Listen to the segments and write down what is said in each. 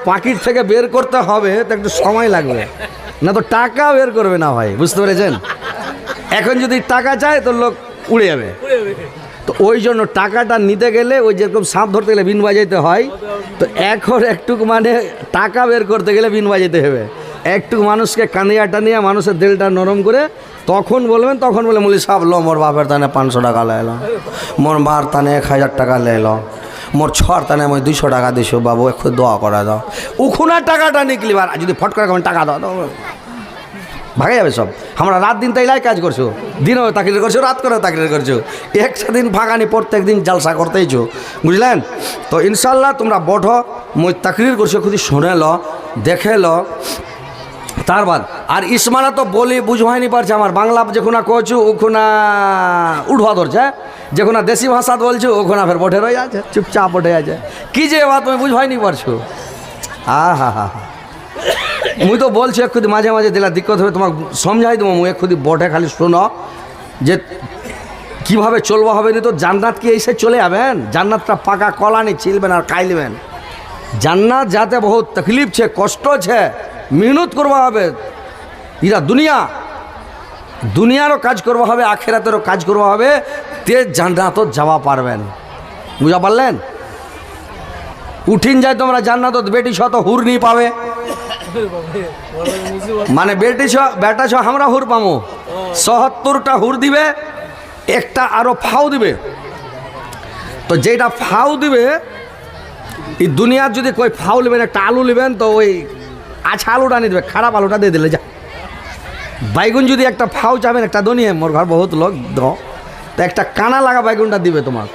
পাকিট থেকে বের করতে হবে তো একটু সময় লাগবে, না তো টাকা বের করবে না ভাই, বুঝতে পেরেছেন? এখন যদি টাকা চায় তো লোক উড়ে যাবে। তো ওই জন্য টাকাটা নিতে গেলে ওই যেরকম সাপ ধরতে গেলে বিন বাজাইতে হয়, তো এখন একটু মানে টাকা বের করতে গেলে বিন বাজাইতে হবে। একটু মানুষকে কানিয়া টানিয়া মানুষের দিলটা নরম করে তখন বলবেন, তখন বলে মলি সাপ লো মোর বাপের তানে 500 টাকা লেলো, মোর মার তানে 1000 টাকা লেলো, মোর ছর তানে আমি 200 টাকা দিছো বাবু, একটু দোয়া করা দাও। উখুনা টাকাটা নিকলিবার যদি ফট করে টাকা দাও ভাগে যাবে সব। আমরা রাত দিন তাইলাই কাজ করছো, দিনও তাকরির করছো, রাত করেও তাকরির করছো, একটা দিন ফাঁকানি প্রত্যেক দিন জালসা করতেইছো, বুঝলেন? তো ইনশাল্লাহ তোমরা বঠো, মই তাকরির করছো, খুদি শুনে লো, দেখে লো। তার বাদ আর ইসমানা তো বলি বুঝবাইনি পারছে, আমার বাংলা যখন কছু ওখানা উঠবা ধরছে, যখন দেশি ভাষা বলছো ওখানে ফের বঠে রয়ে আছে, চুপচাপ বঠে আছে। কি যে এবার তুমি বুঝবাইনি পারছো? হা মুই তো বলছি একটু মাঝে মাঝে দিলা দিক্কত হবে, তোমাকে সমঝাই দেবো। মুই একটু বটে খালি শোনো যে কিভাবে চলবো হবে না। তো জান্নাত কি এসে চলে যাবেন? জান্নাতটা পাকা কলানি ছিলবেন আর খাইলবেন। জান্নাত যাতে বহুত তকলিফ ছে, কষ্ট ছে, মেহনত করবা হবে। এরা দুনিয়ারও কাজ করবা হবে, আখেরাতেরও কাজ করবা হবে, তে জান্নাতও যাওয়া পারবেন। বুঝা পারলেন? উঠিন যায় তোমরা জান্নাত, বেটি ছ তো হুর নি পাবে, মানে বেটি ছ বেটা ছ আমরা হুর পামো। ৭৭টা হুর দিবে, একটা আরো ফাও দিবে। তো যেটা ফাও দিবে, এই দুনিয়ার যদি কই ফাও নেবেন, একটা আলু নেবেন, তো ওই আচ্ছা আলুটা নিয়ে দেবে, খারাপ আলুটা দিয়ে দিলে যা। বাইগুন যদি একটা ফাও চাবেন, একটা দনিয়ে মোর ঘর বহুত লোক তো একটা কানা লাগা বাইগুনটা দিবে তোমার।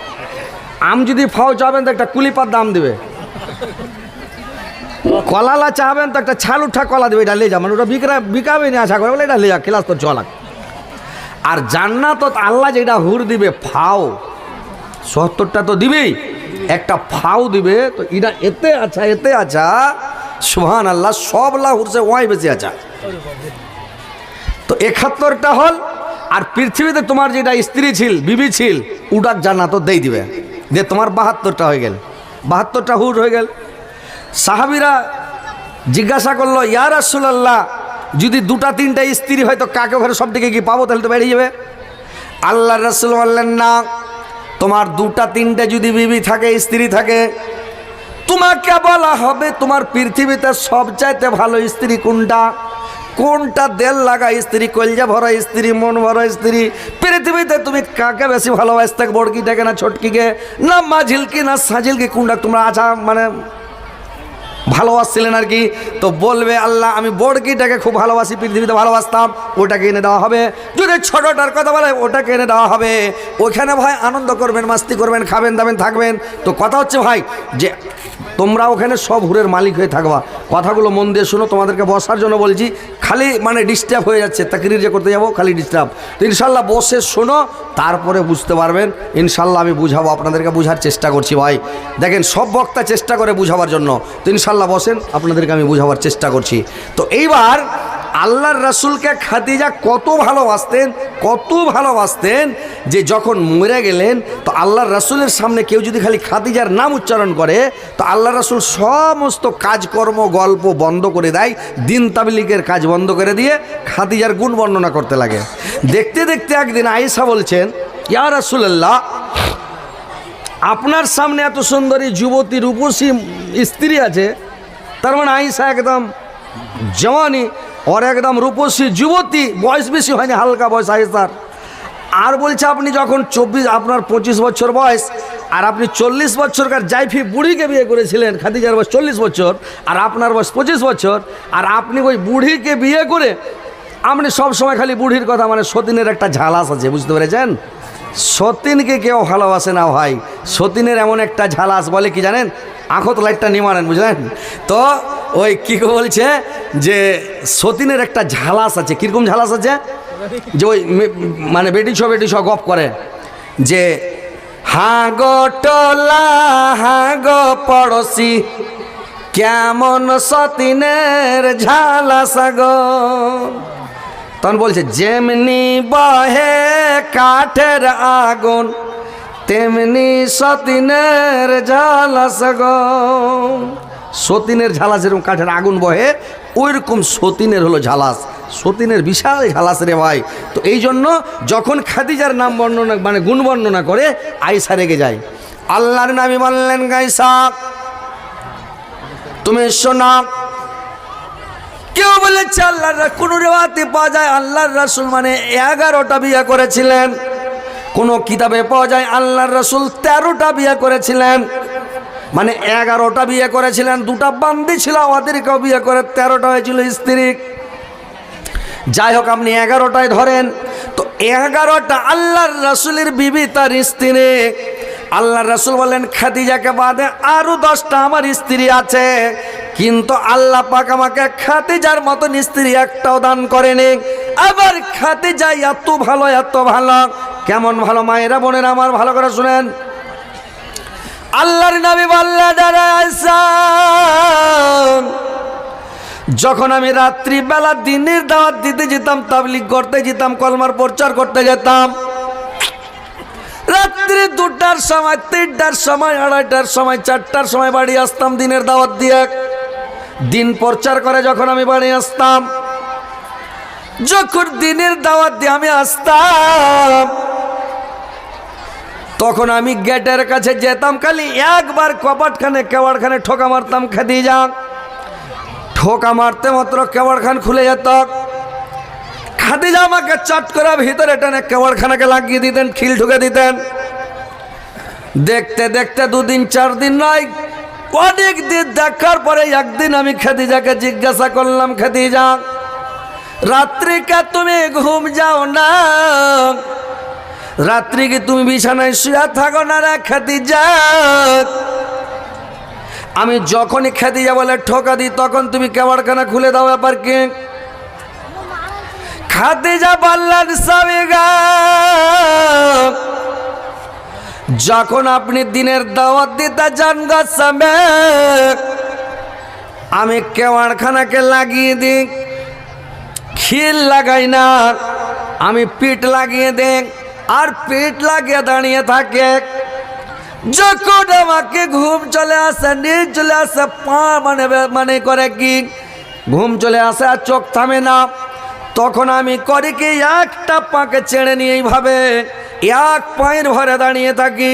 আম যদি ফাও চাবেন তো একটা কুলিপাত দাম দিবে। কলালা চাবেন তো একটা ছাল উঠা কলা দেবে, এটা লেজা, মানে ওটা বিকাবে না আশা করে বলে এটা লেজা ক্লাস তো চলাক। আর জান্নাত আল্লাহ যেটা হুর দিবে ফাও, ৭০টা তো দিবেই, একটা ফাও দিবে। তো এটা এতে আচ্ছা সুবহান আল্লাহ, সব লা হুরছে ওয়াই বেশি আচ্ছা। তো ৭১টা হল। আর পৃথিবীতে তোমার যেটা স্ত্রী ছিল, বিবি ছিল, উডাক জান্নাত দেই দিবে, যে তোমার ৭২টা হয়ে গেল, ৭২টা হুর হয়ে গেল। সাহাবীরা জিজ্ঞাসা করলো, ইয়া রাসূলুল্লাহ, যদি 2-3টা স্ত্রী হয় তো কাকে ঘরে সব দিকে কি পাবো, তাহলে তো বেরিয়ে যাবে। আল্লাহর রাসূল বললেন, না, তোমার 2-3টে যদি বিবি থাকে, স্ত্রী থাকে, তোমাকে বলা হবে তোমার পৃথিবীতে সবচাইতে ভালো স্ত্রী কোনটা, কোনটা দেল লাগা স্ত্রী, কলজা ভরা স্ত্রী, মন ভরা স্ত্রী, পৃথিবীতে তুমি কাকে বেশি ভালোবাসতে, বড়কিটাকে না ছোটকিকে, না মাঝিলকি না সাজিলকি, কোনটা তোমরা আচ্ছা মানে ভালোবাসছিলেন আর কি? তো বলবে, আল্লাহ আমি বড়কিটাকে খুব ভালোবাসি, পৃথিবীতে ভালোবাসতাম, ওটাকে এনে দেওয়া হবে। যদি ছোটটার কথা বলে, ওটাকে এনে দেওয়া হবে। ওইখানে ভাই আনন্দ করবেন, মাস্তি করবেন, খাবেন দাবেন, থাকবেন। তো কথা হচ্ছে ভাই যে তোমরা ওখানে সব হুরের মালিক হয়ে থাকবা। কথাগুলো মন দিয়ে শোনো, তোমাদেরকে বসার জন্য বলছি, খালি মানে ডিস্টার্ব হয়ে যাচ্ছে, তাকরির যে করতে যাবো খালি ডিস্টার্ব। তো ইনশাল্লাহ বসে শোনো, তারপরে বুঝতে পারবেন। ইনশাল্লাহ আমি বুঝাবো, আপনাদেরকে বুঝার চেষ্টা করছি ভাই। দেখেন সব বক্তা চেষ্টা করে বুঝাবার জন্য, তো ইনশাল্লাহ বসেন, আপনাদেরকে আমি বুঝাবার চেষ্টা করছি। তো এইবার আল্লাহর রাসূলকে খাদিজা কত ভালোবাসতেন যে যখন মরে গেলেন, তো আল্লাহর রাসূলের সামনে কেউ যদি খালি খাদিজার নাম উচ্চারণ করে, তো আল্লাহর রাসূল সমস্ত কাজকর্ম গল্প বন্ধ করে দেয়, দিন তাবলীগের কাজ বন্ধ করে দিয়ে খাদিজার গুণ বর্ণনা করতে লাগে। দেখতে দেখতে একদিন আয়েশা বলছেন, ইয়া রাসূলুল্লাহ, আপনার সামনে এত সুন্দরী যুবতী রূপসী স্ত্রী আছে, তার মানে আয়েশা একদম জওয়ানি, और एकदम रूपसी যুবতী, বয়স বেশি হয়নি, হালকা বয়স আয়েশার। আর বলছে আপনি যখন 24 আপনার 25 বছর বয়স, আর আপনি 40 বছরকার জাইফি বুড়িকে বিয়ে করেছিলেন, খাদিজার বয়স 40 বছর আর আপনার বয়স 25 বছর, আর আপনি ওই বুড়িকে বিয়ে করে আপনি সব সময় খালি বুড়ির কথা, মানে সতীনের একটা ঝালাস আছে, বুঝতে পেরেছেন? সতীনকে কেউ ভালোবাসে না ভাই, সতীনের এমন একটা ঝালাস, বলে কি জানেন, আঁখত লাইটটা নিমারেন, বুঝলেন তো? ওই কি বলছে যে সতীনের একটা ঝালাস আছে। কিরকম ঝালাস আছে? যে ওই মানে বেটি ছ গপ করে যে, হাঁ গো টোলা, হাঁ গো পড়শি, কেমন সতীনের ঝালাস গো। তখন বলছে, যেমনি বহে কাঠের আগুন, তেমনি সতীনের ঝালাস গো। সতীনের ঝালাস এরকম কাঠের আগুন বহে, ওই রকম সতীনের হলো ঝালাস, সতীনের বিশাল ঝালাস রে ভাই। তো এই জন্য যখন খাদিজার নাম বর্ণনা মানে গুণ বর্ণনা করে আয়েশা রেগে যায়। আল্লাহর নবী বললেন, আয়েশা তুমি শোনা, কেউ বলেছে আল্লাহর কোন রিওয়ায়াতে পাওয়া যায় আল্লাহর রাসূল মানে 11টা বিয়ে করেছিলেন, কোন কিতাবে পাওয়া যায় আল্লাহর রাসূল 13টা বিয়ে করেছিলেন, মানে 11টা বিয়ে করেছিলেন, 2টা বান্দি ছিল ওদেরকেও বিয়ে করে 13টা হয়েছিল স্ত্রী। যাই হোক আপনি 11টাই ধরেন, তো 11টা আল্লাহর রাসূলের বিবি তার স্ত্রী। আল্লাহর রাসূল বলেন খাদিজাকে বাদে আরো 10টা আমার স্ত্রী আছে, কিন্তু আল্লাহ পাক আমাকে খাদিজার মতন স্ত্রী একটাও দান করেনি। আবার খাদিজা এত ভালো, এত ভালো, কেমন ভালো মায়েরা বোনেরা আমার ভালো করে শুনেন। আল্লাহর নবী বললেন, আয়েশা যখন আমি রাত্রিবেলা দিনের দাওয়াত দিতে যেতাম, তাবলীগ করতে যেতাম, কলমার প্রচার করতে যেতাম, রাত্রি 2টার সময়, 3টার সময়, 2:30টার সময়, 4টার সময় বাড়ি আসতাম দিনের দাওয়াত দিয়ে। দিন প্রচার করে যখন আমি বাড়ি আসতাম, যখন দিনের দাওয়াত দিয়ে আমি আসতাম, তখন আমি গেটের কাছে যেতাম, খালি একবার কপাটখানে কেওয়াড়খানে ঠোকা মারতাম, খাদিজা ঠোকা মারতে মাত্র কেওয়াড়খান খুলে যেত। খাদিজা আমাকে চট করে ভিতরে টেনে কেওয়াড়খানাকে লাগিয়ে দিতেন, খিল ঢুকে দিতেন। দেখতে দেখতে 2 দিন 4 দিন নয়, অনেক দিন দেখার পরে একদিন আমি খাদিজাকে জিজ্ঞাসা করলাম, খাদিজা রাত্রিকে তুমি ঘুম যাও না, রাত্রি কি তুমি বিছানায় শুয়ে থাকো না রে খাদিজা? আমি যখনই খাদিজা বলে ঠোকা দিই তখন তুমি কেওয়াড়খানা খুলে দাও, ব্যাপার কি? খাদিজা বললেন, স্বামী গো, যখন আপনি দিনের দাওয়াত দিতে যান গো স্বামী, আমি কেওয়াড়খানাকে লাগিয়ে দিই, খিল লাগাই না, আমি পিঠ লাগিয়ে দিই, আর পিঠ লাগিয়ে দাঁড়িয়ে থাকে। যখন আমাকে ঘুম চলে আসে, নিজ চলে আসে, পা মানে করে কি ঘুম চলে আসে আর চোখ থামে না, তখন আমি করি কি একটা পাকে ছেড়ে নিয়ে এইভাবে এক পায়ের ভরে দাঁড়িয়ে থাকি।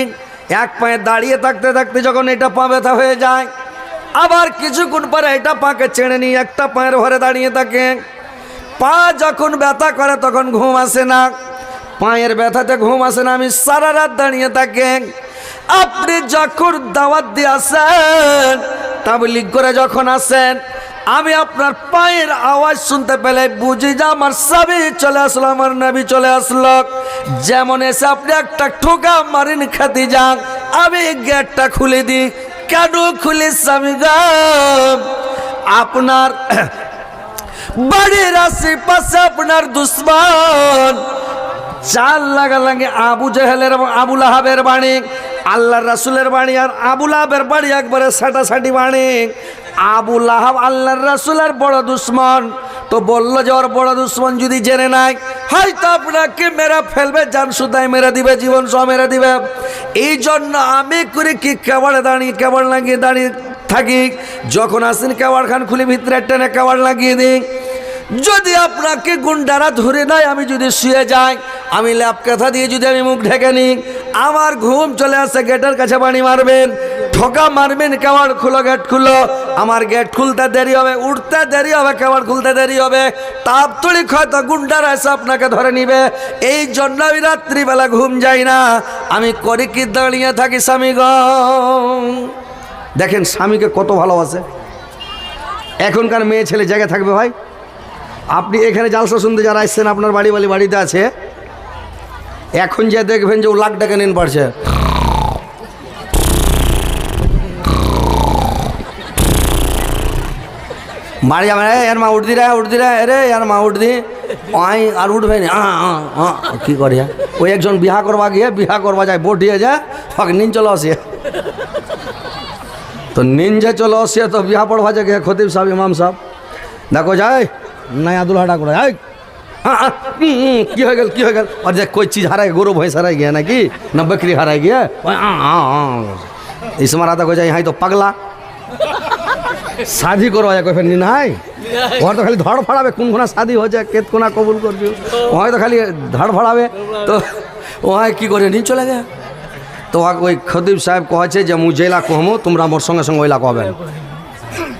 এক পায়ে দাঁড়িয়ে থাকতে থাকতে যখন এটা পা ব্যথা হয়ে যায়, আবার কিছুক্ষণ পরে এটা পাকে ছেড়ে নিয়ে একটা পায়ের ভরে দাঁড়িয়ে থাকে। পা যখন ব্যথা করে তখন ঘুম আসে না, পায়ের ব্যথাতে ঘুম আসে না, আমি সারা রাত দাঁড়িয়ে থাকি। আপনি যখন দাওয়াত দিয়ে আসেন, তাবলীগ করে যখন আসেন, আমি আপনার পায়ের আওয়াজ শুনতে পেলে বুঝি যে আমার স্বামী চলে আসলো, আমার নবী চলে আসলো। যেমন এসে আপনি একটা ঠোকা মারেন খাদিজা, আমি গেটটা খুলে দিই। কেন খুলি স্বামী গো? আপনার বাড়ির আশেপাশে আপনার দুশ্মন, চাল লাগা লাগে আবু জেহেলের এবং আবু লাহাবের বাড়ি, আল্লাহর রাসূলের বাড়ি আর আবু লাহাবের বাড়ি একবারে সাটাসাটি বাড়ি। আবু লাহাব আল্লাহর রাসূলের বড় দুশ্মন, তো বললো যে ওর বড় দুশ্মন যদি জেনে নাই হয়তো আপনাকে মেরে ফেলবে, জান সুদায় মেরে দিবে, জীবন সহ মেরে দিবে। এই জন্য আমি করে কি কেওয়াড়ে দাঁড়িয়ে কেওয়াড় লাগিয়ে দাঁড়িয়ে থাকি। যখন আসেন কেওয়াড়খান খুলে ভিতরে টেনে কেওয়াড় লাগিয়ে দিই। যদি আপনাকে গুন্ডারা ধরে নেয়, আমি যদি শুয়ে যাই, আমি ল্যাপ কাঁথা দিয়ে যদি আমি মুখ ঢেকে নিই, আমার ঘুম চলে আসে, গেটের কাছে বাড়ি মারবেন, ঠোকা মারবেন, কেওয়াড় খুলো, গেট খুলো, আমার গেট খুলতে দেরি হবে, উঠতে দেরি হবে, কেওয়াড় খুলতে দেরি হবে, তাপ তুড়ি হয়তো গুন্ডারা এসে আপনাকে ধরে নিবে। এই জন্য আমি রাত্রিবেলা ঘুম যাই না, আমি করি কি দাঁড়িয়ে থাকি স্বামী গো। দেখেন স্বামীকে কত ভালোবাসে। এখনকার মেয়ে ছেলে জায়গায় থাকবে ভাই? আপনি এখানে জালসা শুনতে যারা আসছেন, আপনার বাড়িতে আছে, এখন যে দেখবেন যে ও লাখ টাকা নিন পারছে, বাড়ি আমার এর মা উঠদি রে রে এর মা উঠদি আর উঠবে না, কি করি ওই একজন বিহা করবা যায়, বটিয়ে যায়, নিন চলো আসে, তো নিন যে চলো আসে, তো বিহা পড়বা যায় খতিব সাহেব, ইমাম সাহেব দেখো যায় নাই আদুল হাটা করে, কি হয়ে গেল আর দেখ कोई चीज़ हारा, गरु भैंस हारा गया ना कि ना बकरी हारा गया, इस मारा तो जाए यहाँ तो पगला শাদি করো কইনি নাই ওর তো খালি ধড় ফাড়াবে কোন কোনা শাদি হয়েছে কেত কোনা কবুল করবি ওই তো খালি ধড় ফাড়াবে তো ওহাই কি করে নিয়ে চলে গে তো ওই খতিব সাহেব কহেছে যে মু যেলা কহমো তোমরা মোর সঙ্গে সঙ্গে ওইলা কহবেন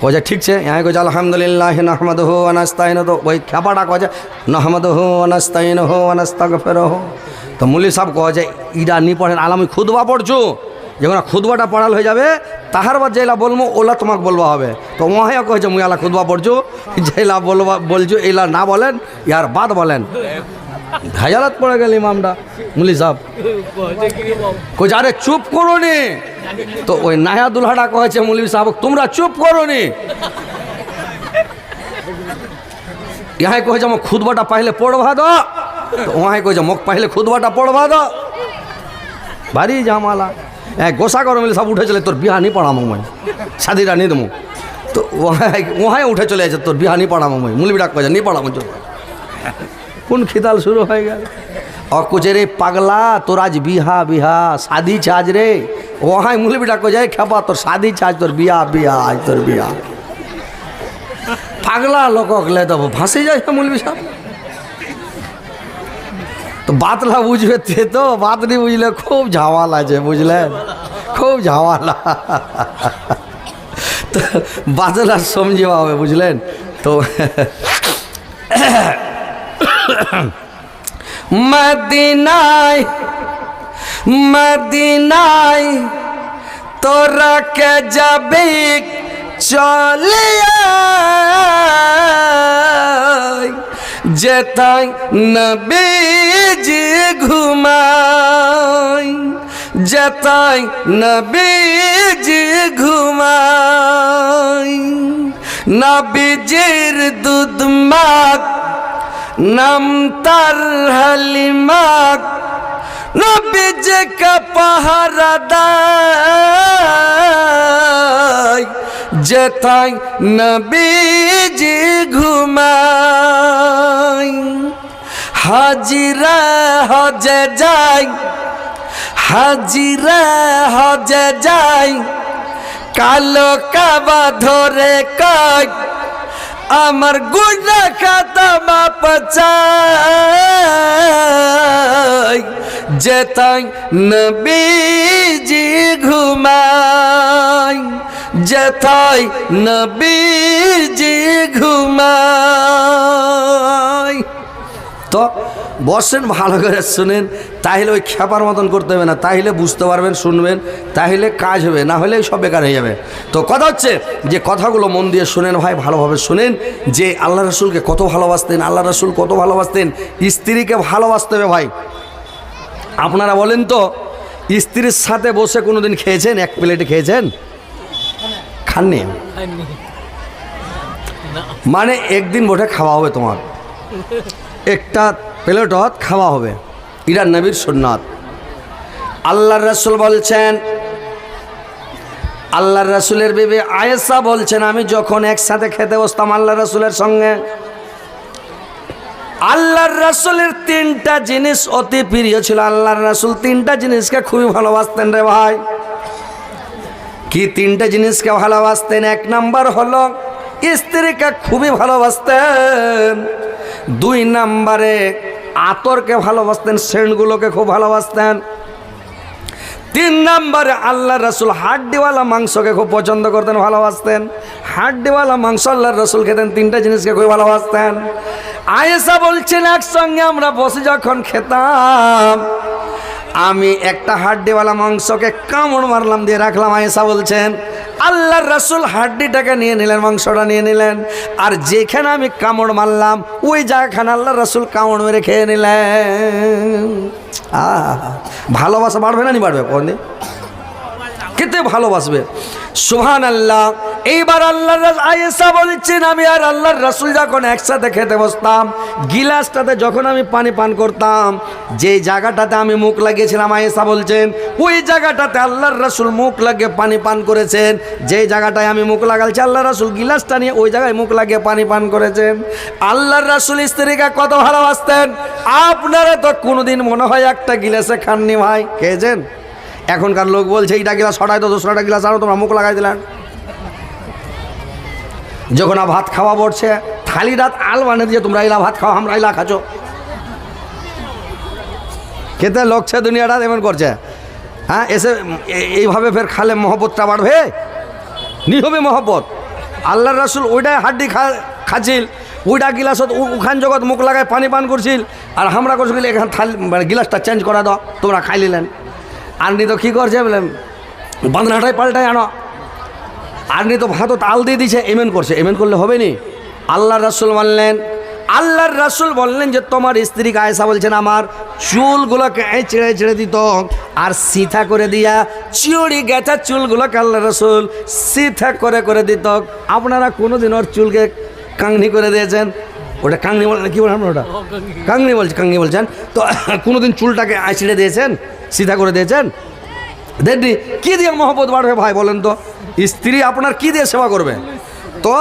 কছে ঠিক আছে यहाँ কছে আলহামদুলিল্লাহ নাহমাদুহু ওয়া নাস্তাইনুহু ওই খ্যাপাটা কছে নাহমাদুহু ওয়া নাস্তাইনুহু ওয়া নাস্তাগফিরুহু তো মুলি সাহেব কছে ইডা নি পড়েন আলামি খুদবা পড়ছো যখন খুদবাটা পড়াল হয়ে যাবে তাহার বাদ যেলা বলবো ওলা তোমাকে বলবা হবে তো ওহাইও কয়েছে মুই আলা খুদবা পড়ছো যেলা বলবা বলছো এলা না বলেন ইয়ার বাদ বলেন হাজারাত পড়ে গেল ইমামটা মুলি সাহেব কইছে আরে চুপ করো নি তো ওই নায়া দুলহাটা কয়েছে মুলি সাহেব তোমরা চুপ করো নি ইহাই কয়েছে আমার খুদবাটা পাইলে পড়বা দো তো ওহাই কয়েছে মোক পাইলে খুদবাটা পড়বা দো ভারী জামালা গোসা করো মিলে সব উঠে চলে তোর বিহানি পড়ামো মই শাদিরা নি দেবো তো ওহাই উঠে চলে যাচ্ছে তোর বিহানি পড়ামো মই মুলবিটা কয়েছে নি পড়ামো চল কোন খিতাল শুরু হয়ে গেল অকুচে রে পাগলা তোর আজ বিহা বিহা শাদি চাজ রে ওহাই মুলবিটা কয়ে যায় খেপা তোর শাদি চাজ তোর বিয়া বিয়া আজ তোর বিয়া পাগলা লোক গলে তো ভাসে যায় মুলবি সাহেব তো বাতলা বুঝবে তো বাত নি বুঝলে খুব ঝাওয়াল আছে বুঝলেন খুব ঝাওয়ালা তো বাতলা সমঝে হবে বুঝলেন তো মদিনায় মদিনায় তোরা কে যাবে চলিয়া যেতাই নবীজি ঘুমাই যেতাই নবীজি ঘুমাই নবীজির দুধ মাখ নাম তার হালিমাক নবীজি কা পাহারা দেয় যেতাই নবীজি ঘুমাই হাজিরা হজে যাই হাজিরা হজে যাই কালো কাবা ধরে কয় আমার গুনা খাতা মাপ চাই যেতাই নবীজি ঘুমাই যেতাই নবীজি ঘুমাই তো বসেন ভালো করে শুনেন তাহলে ওই খেপার মতন করতে হবে না তাহলে বুঝতে পারবেন শুনবেন তাহলে কাজ হবে না হলে সব বেকার হয়ে যাবে তো কথা হচ্ছে যে কথাগুলো মন দিয়ে শুনেন ভাই ভালোভাবে শুনেন যে আল্লাহ রসুলকে কত ভালোবাসতেন আল্লাহ রসুল কত ভালোবাসতেন স্ত্রীকে ভালোবাসতে হবে ভাই আপনারা বলেন তো স্ত্রীর সাথে বসে কোনোদিন খেয়েছেন এক প্লেটে খেয়েছেন খাননি মানে একদিন বসে খাওয়া হবে তোমার একটা প্লেটত খাওয়া হবে এটা নবীর সুন্নাত আল্লাহর রাসূল বলছেন আল্লাহর রাসূলের বিবি আয়েশা বলছেন আমি যখন একসাথে খেতে বসতাম আল্লাহর রাসূলের সঙ্গে আল্লাহর রাসূলের তিনটা জিনিস অতি প্রিয় ছিল আল্লাহর রাসূল তিনটা জিনিসকে খুবই ভালোবাসতেন রে ভাই কি তিনটা জিনিসকে ভালোবাসতেন এক নাম্বার হলো স্ত্রীকে খুবই ভালোবাসতেন দুই নম্বরে আতরকে ভালোবাসতেন সেন্টগুলোকে খুব ভালোবাসতেন তিন নম্বরে আল্লাহ রসুল হাড্ডিওয়ালা মাংসকে খুব পছন্দ করতেন ভালোবাসতেন হাড্ডিওয়ালা মাংস আল্লাহ রসুল খেতেন তিনটা জিনিসকে খুব ভালোবাসতেন আয়েশা বলছেন একসঙ্গে আমরা বসে যখন খেতাম আমি একটা হাড্ডিওয়ালা মাংসকে কামড় মারলাম দিয়ে রাখলাম আয়েশা বলছেন আল্লাহর রাসূল হাড্ডিটাকে নিয়ে নিলেন মাংসটা নিয়ে নিলেন আর যেখানে আমি কামড় মারলাম ওই জায়গাখানে আল্লাহর রাসূল কামড় মেরে খেয়ে নিলেন ভালোবাসা বাড়বে না নি বাড়বে কোন খেতে ভালোবাসবে সুবহানাল্লাহ এইবার আল্লাহর আয়েশা বলছেন আমি আর আল্লাহর রাসূল যখন একসাথে খেতে বসতাম গিলাসটাতে যখন আমি পানি পান করতাম যে জায়গাটাতে আমি মুখ লাগিয়েছিলাম আয়েশা বলছেন ওই জায়গাটাতে আল্লাহর রাসূল মুখ লাগিয়ে পানি পান করেছেন যে জায়গাটায় আমি মুখ লাগালছি আল্লাহর রাসূল গিলাসটা নিয়ে ওই জায়গায় মুখ লাগিয়ে পানি পান করেছেন আল্লাহর রাসূল স্ত্রীকে কত ভালোবাসতেন আপনারা তো কোনোদিন মনে হয় একটা গিলাসে খাননি ভাই খেয়েছেন এখনকার লোক বলছে এইটা গিলাস হটাই তো দোসরাটা গিলাস আরও তোমরা মুখ লাগাই দিলেন যখন ভাত খাওয়া পড়ছে থালি রাত আল বানে দিয়ে তোমরা এলা ভাত খাও আমরা এলা খাচ্ছ খেতে লোকছে দুনিয়াটা এমন করছে হ্যাঁ এসে এইভাবে ফের খালে মহব্বতটা বাড়বে নি হবে মহব্বত আল্লাহ রাসূল ওইটাই হাড্ডি খাচ্ছিল ওইটা গিলাসত ওখান জগৎ মুখ লাগায় পানি পান করছিল আর আমরা করছিল এখান থালি মানে গিলাসটা চেঞ্জ করা দাও তোমরা খাই নিলেন আর নি তো কী করছে বলে বাঁধনাটাই পাল্টায় আনো আর নি তো ভাতত আল দিয়ে দিছে এমন করছে এমন করলে হবে নি আল্লাহর রাসূল বললেন আল্লাহর রাসূল বললেন যে তোমার স্ত্রী আয়েশা বলছেন আমার চুলগুলোকে ছেড়ে ছেড়ে দিত আর সিথা করে দিয়া চুড়ি গেছা চুলগুলোকে আল্লাহর রাসূল সিথা করে দিত আপনারা কোনোদিন ওর চুলকে কাংনি করে দিয়েছেন ওটা কাংনি বলেন কী বলেন ওটা কাংনি বলছেন তো কোনোদিন চুলটাকে ছিঁড়ে দিয়েছেন সিধা করে দিয়েছেন দেননি কী দিয়ে মহব্বত বাড়বে ভাই বলেন তো স্ত্রী আপনার কী দিয়ে সেবা করবে তো